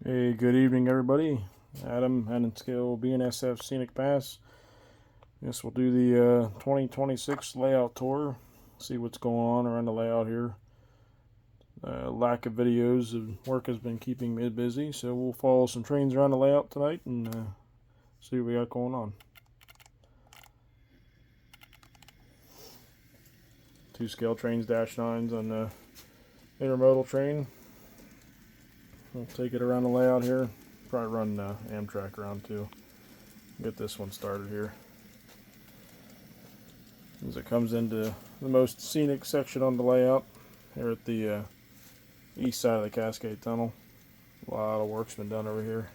Hey, good evening, everybody. Adam, Scale, BNSF Scenic Pass. Guess we'll do the 2026 layout tour. See what's going on around the layout here. Lack of videos and work has been keeping me busy, so we'll follow some trains around the layout tonight and see what we got going on. 2 scale trains, -9s on the intermodal train. We'll take it around the layout here. Probably run Amtrak around too. Get this one started here. As it comes into the most scenic section on the layout here at the east side of the Cascade Tunnel. A lot of work's been done over here.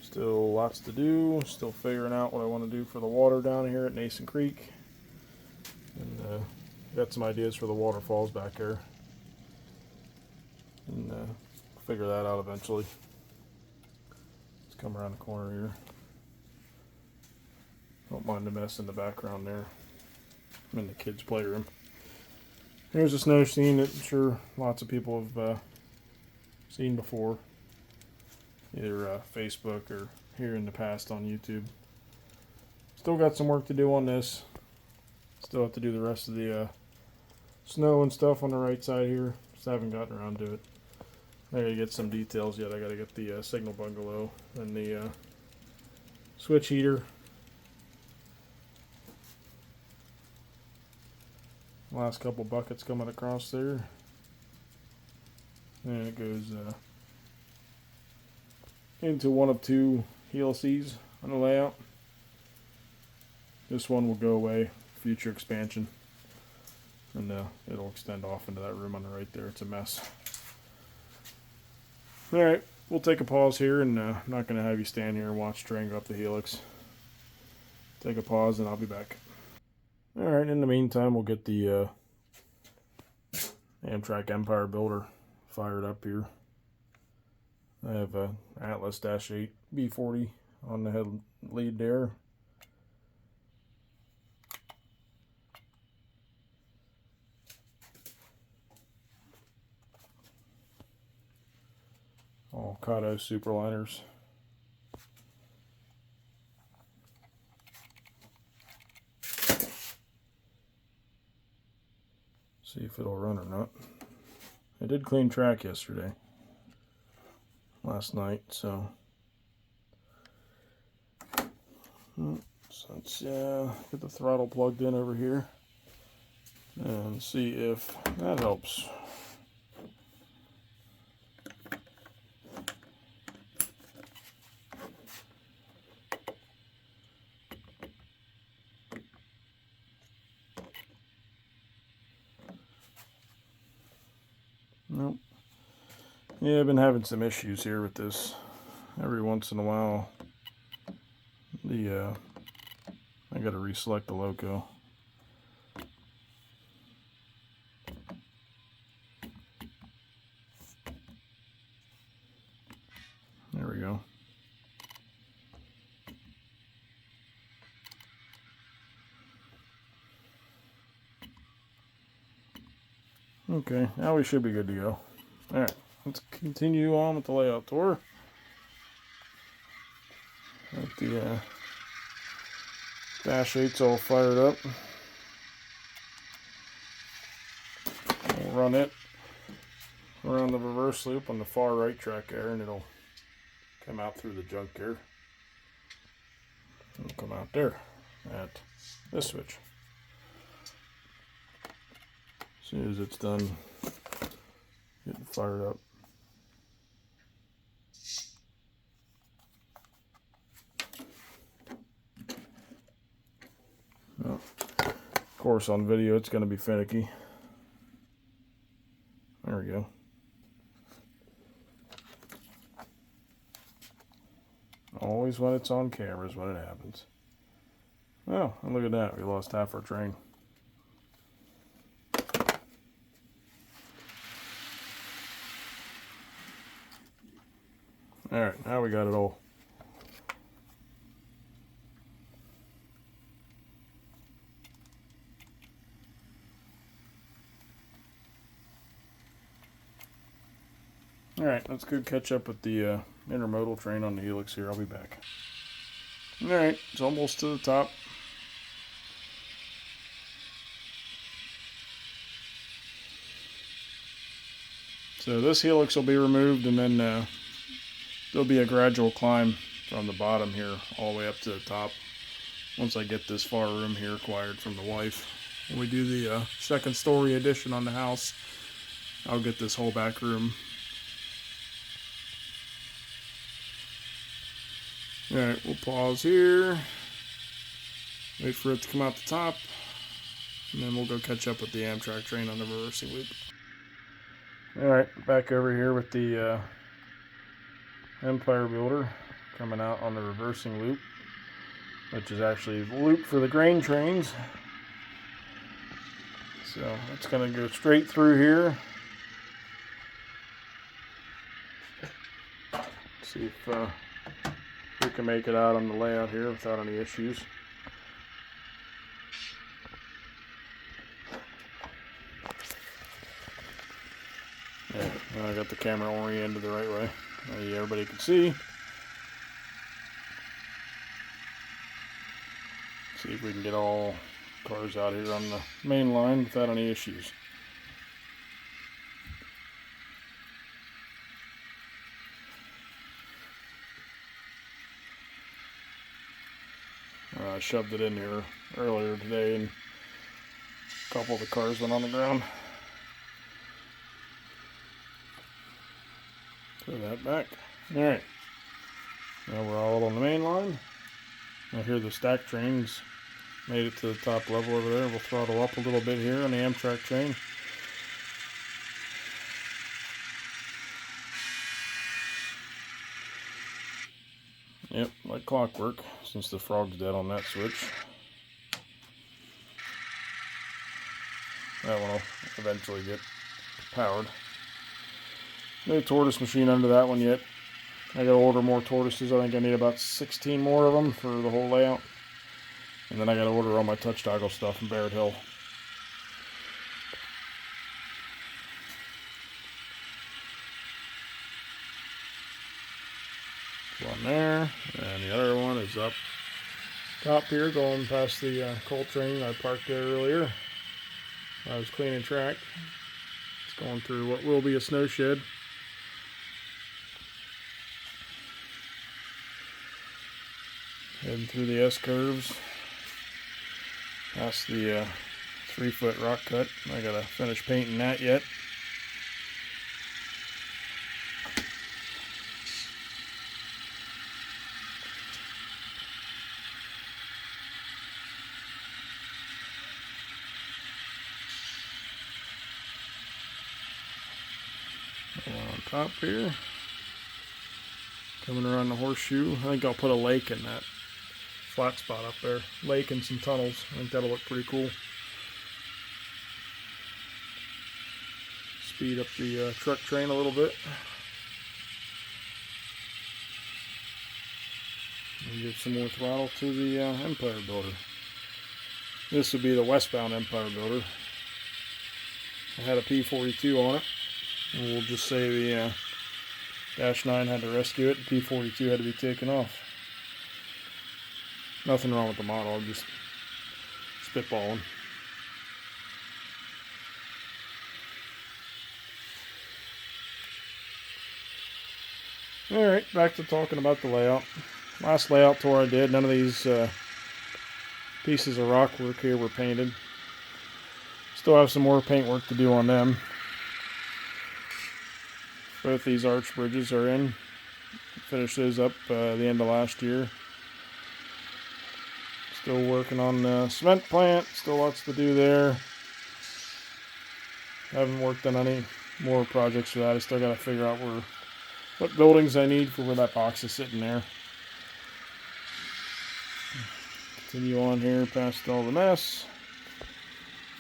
Still lots to do. Still figuring out what I want to do for the water down here at Nason Creek. And got some ideas for the waterfalls back there. And figure that out eventually. Let's come around the corner here. Don't mind the mess in the background there. I'm in the kids' playroom. Here's a snow scene that I'm sure lots of people have seen before, either Facebook or here in the past on YouTube. Still got some work to do on this. Still have to do the rest of the snow and stuff on the right side here. Just haven't gotten around to it. I gotta get some details yet. I gotta get the signal bungalow and the switch heater. Last couple buckets coming across there. And it goes into one of 2 HLCs on the layout. This one will go away, future expansion. And it'll extend off into that room on the right there. It's a mess. Alright, we'll take a pause here, and I'm not going to have you stand here and watch train go up the helix. Take a pause and I'll be back. Alright, in the meantime, we'll get the Amtrak Empire Builder fired up here. I have a Atlas-8 B40 on the head lead there. All Kato superliners. See if it'll run or not. I did clean track yesterday, last night, so let's get the throttle plugged in over here and see if that helps. Nope. Yeah, I've been having some issues here with this. Every once in a while, I got to reselect the loco. There we go. Okay, now we should be good to go. Alright, let's continue on with the layout tour. Got the -8's all fired up. We'll run it around the reverse loop on the far right track there, and it'll come out through the junk gear. It'll come out there at this switch. As soon as it's done getting fired up. Well, of course, on video it's going to be finicky. There we go. Always when it's on camera is when it happens. Oh, and look at that. We lost half our train. Alright, now we got it all. Alright, let's go catch up with the intermodal train on the helix here. I'll be back. Alright, it's almost to the top. So this helix will be removed, and then there'll be a gradual climb from the bottom here all the way up to the top. Once I get this far room here acquired from the wife. When we do the second story addition on the house, I'll get this whole back room. Alright, we'll pause here. Wait for it to come out the top. And then we'll go catch up with the Amtrak train on the reversing loop. Alright, back over here with the Empire Builder coming out on the reversing loop, which is actually the loop for the grain trains. So it's going to go straight through here. See if we can make it out on the layout here without any issues. Yeah, I got the camera oriented the right way. Everybody can see. See if we can get all cars out here on the main line without any issues. I shoved it in here earlier today and a couple of the cars went on the ground. Throw that back. Alright. Now we're all on the main line. Now here the stack trains made it to the top level over there. We'll throttle up a little bit here on the Amtrak train. Yep, like clockwork, since the frog's dead on that switch. That one will eventually get powered. No tortoise machine under that one yet. I gotta order more tortoises. I think I need about 16 more of them for the whole layout. And then I gotta order all my touch toggle stuff from Barrett Hill. One there, and the other one is up top here, going past the coal train I parked there earlier. I was cleaning track. It's going through what will be a snow shed. Heading through the S-curves, past the 3-foot rock cut. I gotta finish painting that yet. On top here, coming around the horseshoe. I think I'll put a lake in that flat spot up there. Lake and some tunnels. I think that'll look pretty cool. Speed up the truck train a little bit. And give some more throttle to the Empire Builder. This would be the westbound Empire Builder. I had a P42 on it. And we'll just say the Dash 9 had to rescue it. The P42 had to be taken off. Nothing wrong with the model, I'm just spitballing. Alright, back to talking about the layout. Last layout tour I did, none of these pieces of rock work here were painted. Still have some more paint work to do on them. Both these arch bridges are in. Finished those up the end of last year. Still working on the cement plant. Still lots to do there. Haven't worked on any more projects for that. I still got to figure out what buildings I need for where that box is sitting there. Continue on here past all the mess.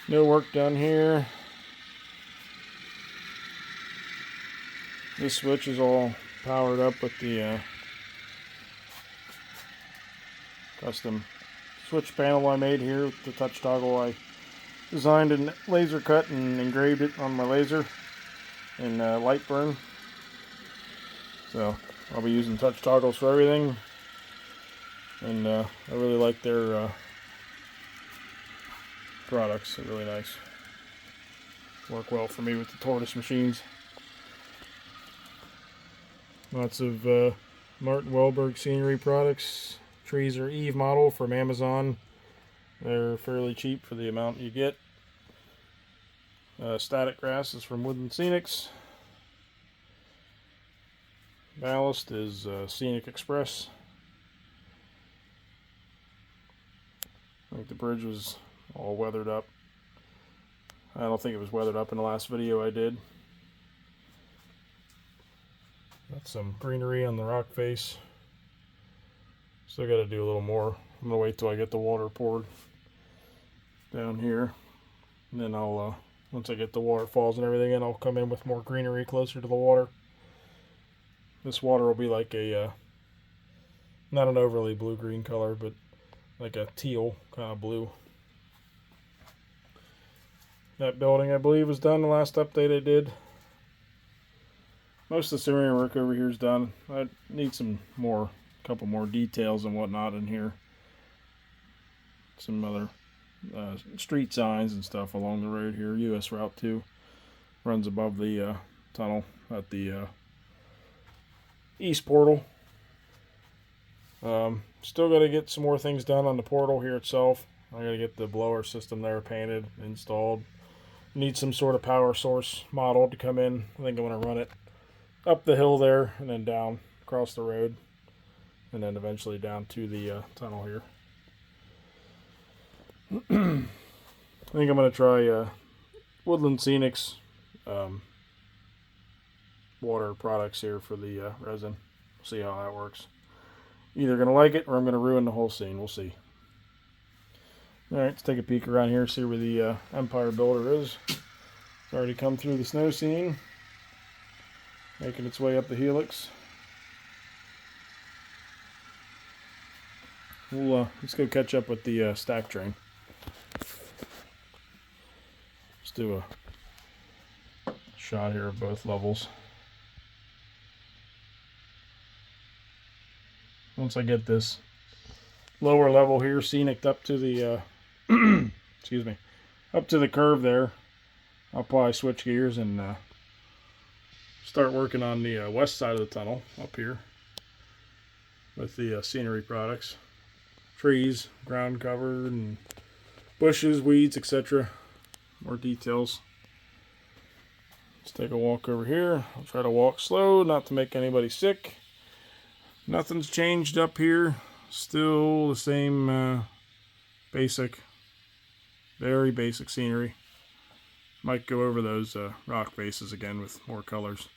No work done here. This switch is all powered up with the custom switch panel I made here with the touch toggle. I designed and laser cut and engraved it on my laser in light burn. So I'll be using touch toggles for everything, and I really like their products. They're really nice. Work well for me with the tortoise machines. Lots of Martin Wahlberg scenery products. Trees are Eve model from Amazon. They're fairly cheap for the amount you get. Static grass is from Woodland Scenics. Ballast is Scenic Express. I think the bridge was all weathered up. I don't think it was weathered up in the last video I did. Got some greenery on the rock face. Still got to do a little more. I'm going to wait till I get the water poured down here. And then I'll, once I get the waterfalls and everything in, I'll come in with more greenery closer to the water. This water will be like a, not an overly blue-green color, but like a teal kind of blue. That building, I believe, was done the last update I did. Most of the cereal work over here is done. I need some more, couple more details and whatnot in here. Some other street signs and stuff along the road here. US Route 2 runs above the tunnel at the east portal. Still got to get some more things done on the portal here itself. I got to get the blower system there painted, installed. Need some sort of power source model to come in. I think I'm going to run it up the hill there and then down across the road and then eventually down to the tunnel here. I think I'm going to try Woodland Scenics water products here for the resin. See how that works. Either going to like it or I'm going to ruin the whole scene. We'll see. Alright, let's take a peek around here, see where the Empire Builder is. It's already come through the snow scene, making its way up the helix. Let's go catch up with the stack train. Let's do a shot here of both levels. Once I get this lower level here scenic up to the excuse me, up to the curve there, I'll probably switch gears and start working on the west side of the tunnel up here with the scenery products, trees, ground cover, and bushes, weeds, etc. More details. Let's take a walk over here. I'll try to walk slow, not to make anybody sick. Nothing's changed up here. Still the same basic, very basic scenery. Might go over those rock faces again with more colors.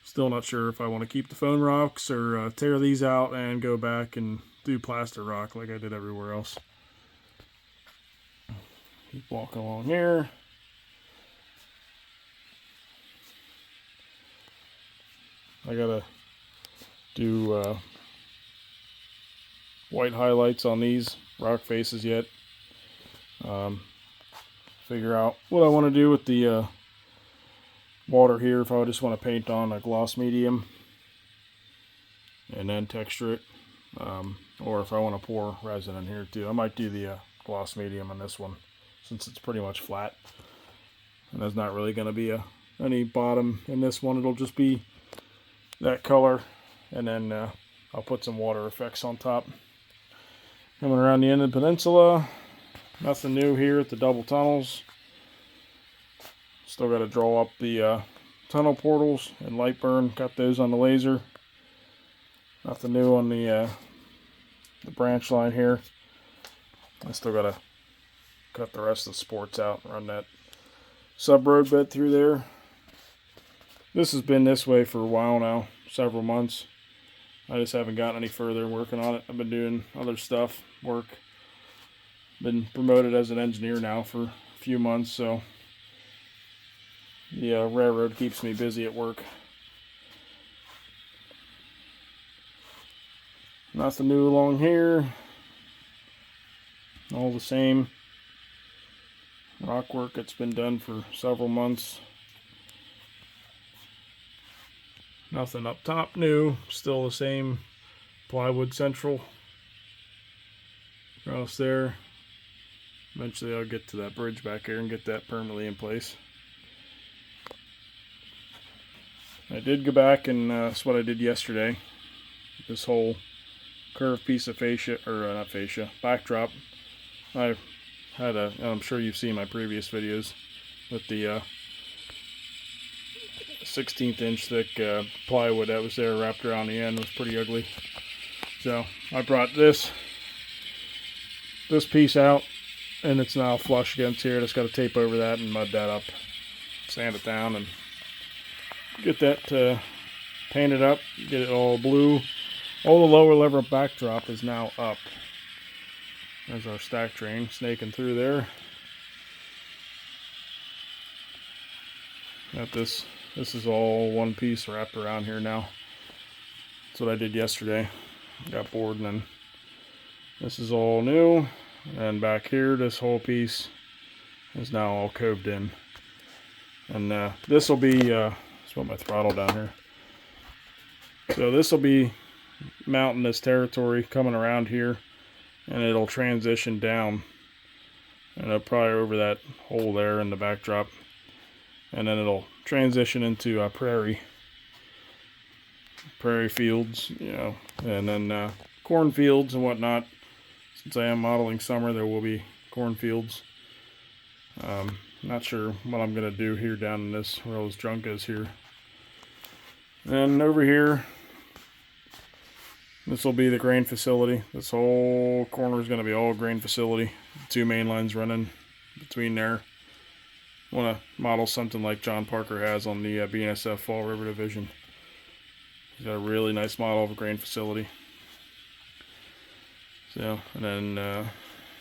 Still not sure if I want to keep the foam rocks or tear these out and go back and do plaster rock like I did everywhere else. Keep walking along here. I gotta do white highlights on these rock faces yet. Figure out what I want to do with the water here, if I just want to paint on a gloss medium and then texture it, or if I want to pour resin in here too. I might do the gloss medium on this one since it's pretty much flat and there's not really going to be any bottom in this one. It'll just be that color, and then I'll put some water effects on top. Coming around the end of the peninsula, nothing new here at the double tunnels. Still got to draw up the tunnel portals and light burn, got those on the laser. Nothing new on the branch line here. I still got to cut the rest of the sports out and run that sub road bed through there. This has been this way for a while now, several months. I just haven't gotten any further working on it. I've been doing other stuff, work. Been promoted as an engineer now for a few months, so the railroad keeps me busy at work. Nothing new along here. All the same rock work that's been done for several months. Nothing up top new. Still the same plywood central across there. Eventually I'll get to that bridge back here and get that permanently in place. I did go back and that's what I did yesterday. This whole curved piece of fascia, or not fascia, backdrop. I had I'm sure you've seen my previous videos with the 16th inch thick plywood that was there wrapped around the end. It was pretty ugly. So I brought this piece out, and it's now flush against here. Just got to tape over that and mud that up, sand it down, and get that painted up, get it all blue. All the lower level backdrop is now up. There's our stack train snaking through there. Got this is all one piece wrapped around here now. That's what I did yesterday. Got bored, and then this is all new. And back here, this whole piece is now all coved in. And this will be, let's put my throttle down here. So this will be mountainous territory coming around here, and it'll transition down. And it'll probably over that hole there in the backdrop. And then it'll transition into prairie fields, you know, and then cornfields and whatnot. Since I am modeling summer, there will be cornfields. Not sure what I'm going to do here down in this, where all this junk is here. And over here, this will be the grain facility. This whole corner is going to be all grain facility. 2 main lines running between there. I want to model something like John Parker has on the BNSF Fall River Division. He's got a really nice model of a grain facility. So, and then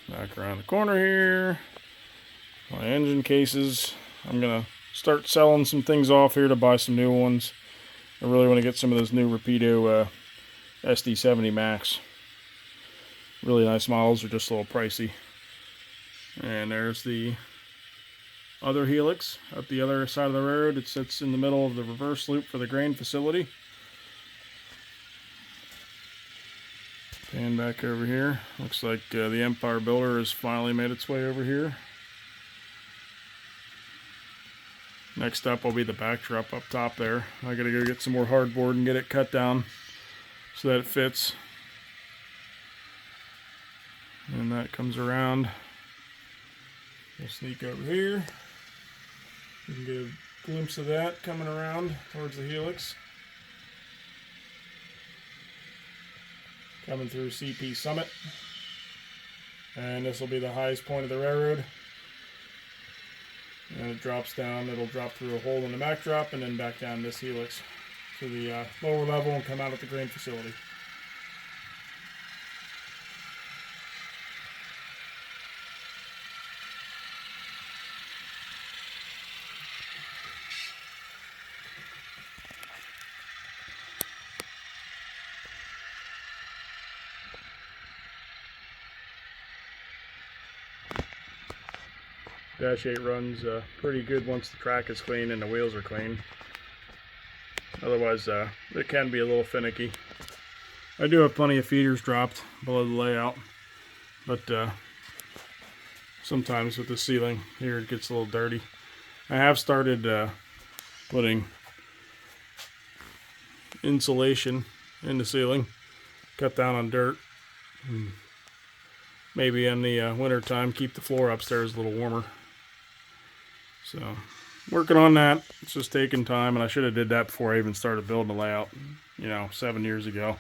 back around the corner here, my engine cases. I'm going to start selling some things off here to buy some new ones. I really want to get some of those new Rapido SD70 Max. Really nice models, are just a little pricey. And there's the other helix up the other side of the road. It sits in the middle of the reverse loop for the grain facility. Pan back over here. Looks like the Empire Builder has finally made its way over here. Next up will be the backdrop up top there. I gotta go get some more hardboard and get it cut down so that it fits. And that comes around. We'll sneak over here. You can get a glimpse of that coming around towards the helix. Coming through CP Summit. And this will be the highest point of the railroad. And it drops down, it'll drop through a hole in the backdrop and then back down this helix to the lower level and come out at the grain facility. Dash 8 runs pretty good once the track is clean and the wheels are clean. Otherwise, it can be a little finicky. I do have plenty of feeders dropped below the layout, but sometimes with the sealing here it gets a little dirty. I have started putting insulation in the ceiling, cut down on dirt. Maybe in the winter time keep the floor upstairs a little warmer. So, working on that. It's just taking time, and I should have did that before I even started building the layout, 7 years ago.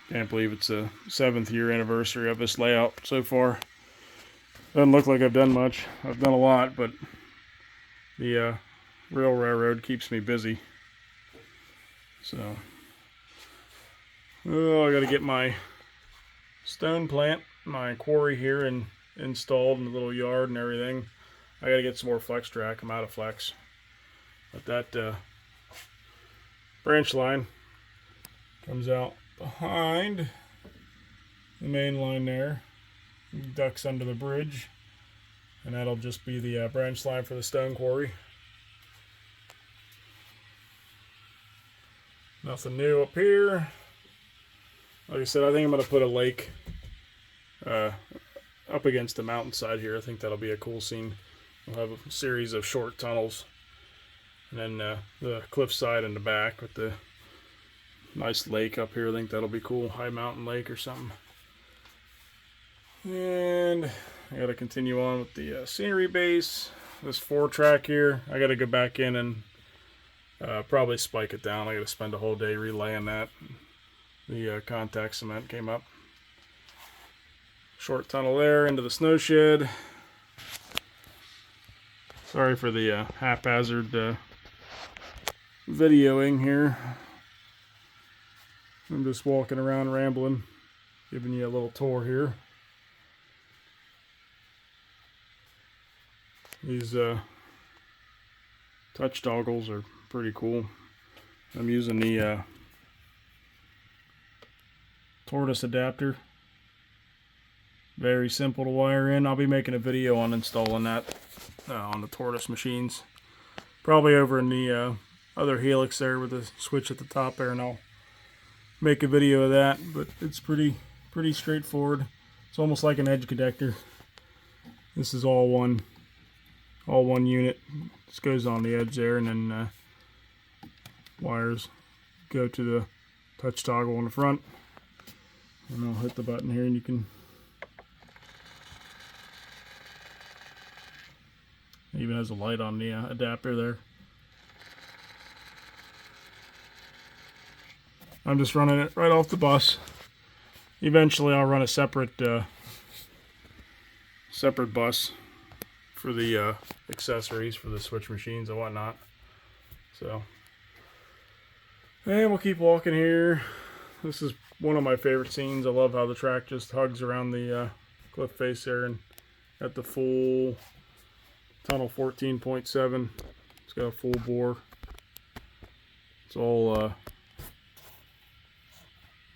Can't believe it's the 7th year anniversary of this layout so far. Doesn't look like I've done much. I've done a lot, but the rail railroad keeps me busy. So, I got to get my stone plant, my quarry here, and installed in the little yard and everything. I gotta get some more flex track. I'm out of flex. But that branch line comes out behind the main line there, ducks under the bridge, and that'll just be the branch line for the stone quarry. Nothing new up here. Like I said, I think I'm going to put a lake up against the mountainside here. I think that'll be a cool scene. We'll have a series of short tunnels, and then the cliffside in the back with the nice lake up here. I think that'll be cool. High mountain lake or something. And I got to continue on with the scenery base. This 4-track here, I got to go back in and probably spike it down. I got to spend a whole day relaying that. The contact cement came up. Short tunnel there into the snow shed. Sorry for the haphazard videoing here. I'm just walking around rambling, giving you a little tour here. These touch toggles are pretty cool. I'm using the tortoise adapter. Very simple to wire in. I'll be making a video on installing that on the tortoise machines. Probably over in the other helix there with the switch at the top there, and I'll make a video of that. But it's pretty straightforward. It's almost like an edge connector. This is all one unit. This goes on the edge there, and then wires go to the touch toggle in the front. And I'll hit the button here, and you can it even has a light on the adapter there. I'm just running it right off the bus. Eventually I'll run a separate bus for the accessories for the switch machines and whatnot. So, and we'll keep walking here. This is one of my favorite scenes. I love how the track just hugs around the cliff face there, and at the full tunnel 14.7. It's got a full bore. It's all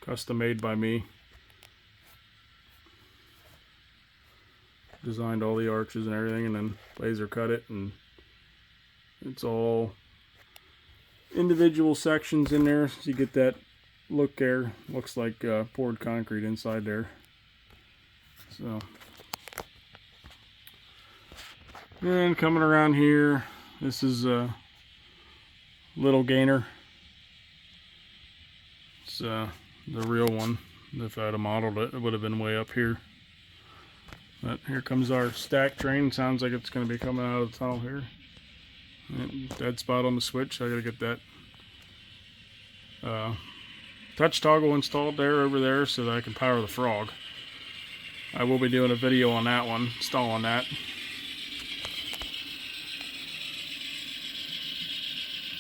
custom made by me. Designed all the arches and everything, and then laser cut it, and it's all individual sections in there, so you get that look there. Looks like poured concrete inside there. So, and coming around here, this is a little gainer. It's the real one. If I'd have modeled it, it would have been way up here. But here comes our stack train. Sounds like it's going to be coming out of the tunnel here. Dead spot on the switch. I got to get that touch toggle installed there over there so that I can power the frog. I will be doing a video on that one, installing that.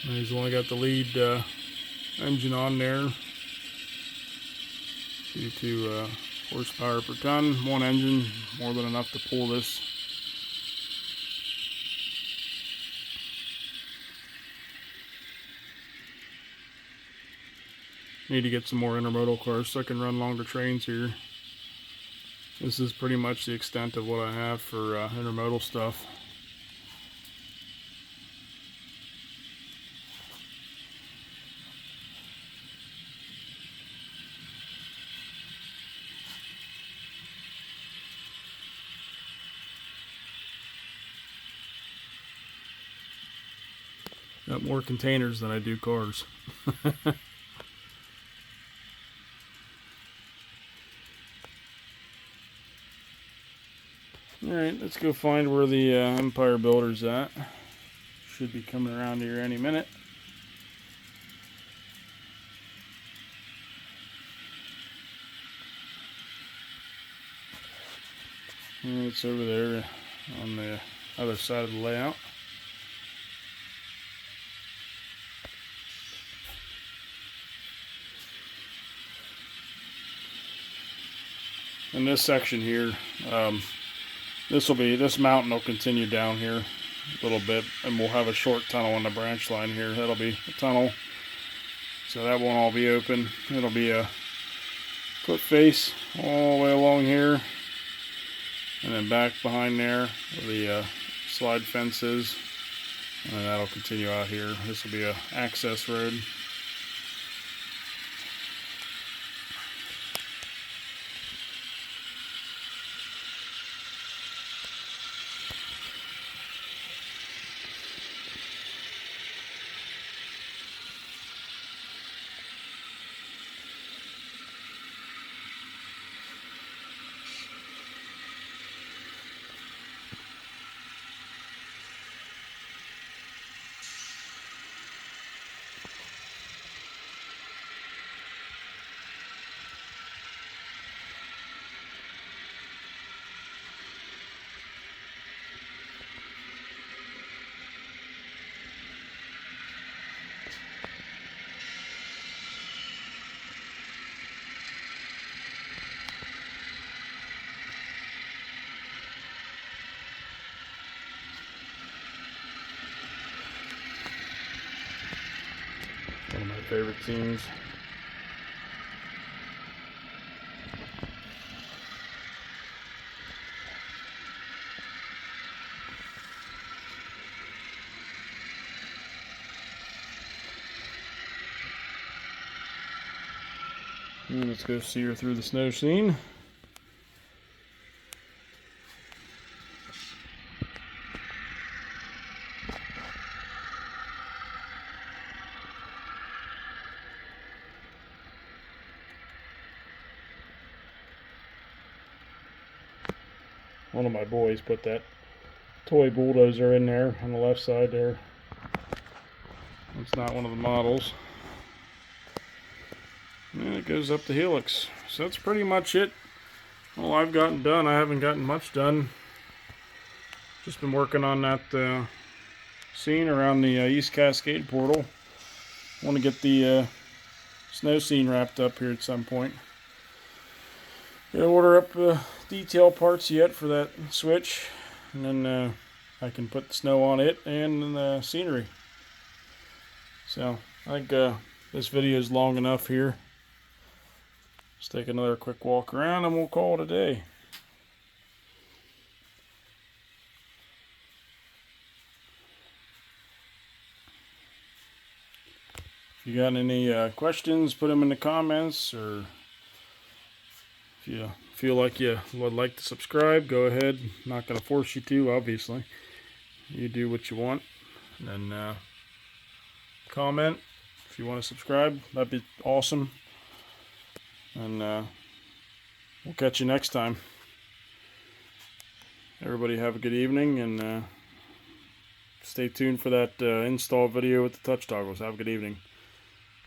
He's only got the lead engine on there. 2 horsepower per ton. One engine, more than enough to pull this. Need to get some more intermodal cars so I can run longer trains here. This is pretty much the extent of what I have for intermodal stuff. Got more containers than I do cars. Alright, let's go find where the Empire Builder's at. Should be coming around here any minute. And it's over there on the other side of the layout. In this section here, this mountain will continue down here a little bit, and we'll have a short tunnel on the branch line here. That'll be a tunnel, so that won't all be open. It'll be a cliff face all the way along here, and then back behind there where the slide fence is, and then that'll continue out here. This will be a access road. One of my favorite scenes. And let's go see her through the snow scene. One of my boys put that toy bulldozer in there on the left side there. It's not one of the models. And it goes up the helix. So that's pretty much it. All I've gotten done. I haven't gotten much done. Just been working on that scene around the East Cascade portal. I want to get the snow scene wrapped up here at some point. Gotta order up detail parts yet for that switch, and then I can put the snow on it and the scenery. So I think this video is long enough here. Let's take another quick walk around and we'll call it a day. If you got any questions, put them in the comments, or if you feel like you would like to subscribe, go ahead. I'm not going to force you to, obviously. You do what you want. And then comment if you want to subscribe. That'd be awesome. And we'll catch you next time. Everybody have a good evening, and stay tuned for that install video with the touch toggles. Have a good evening.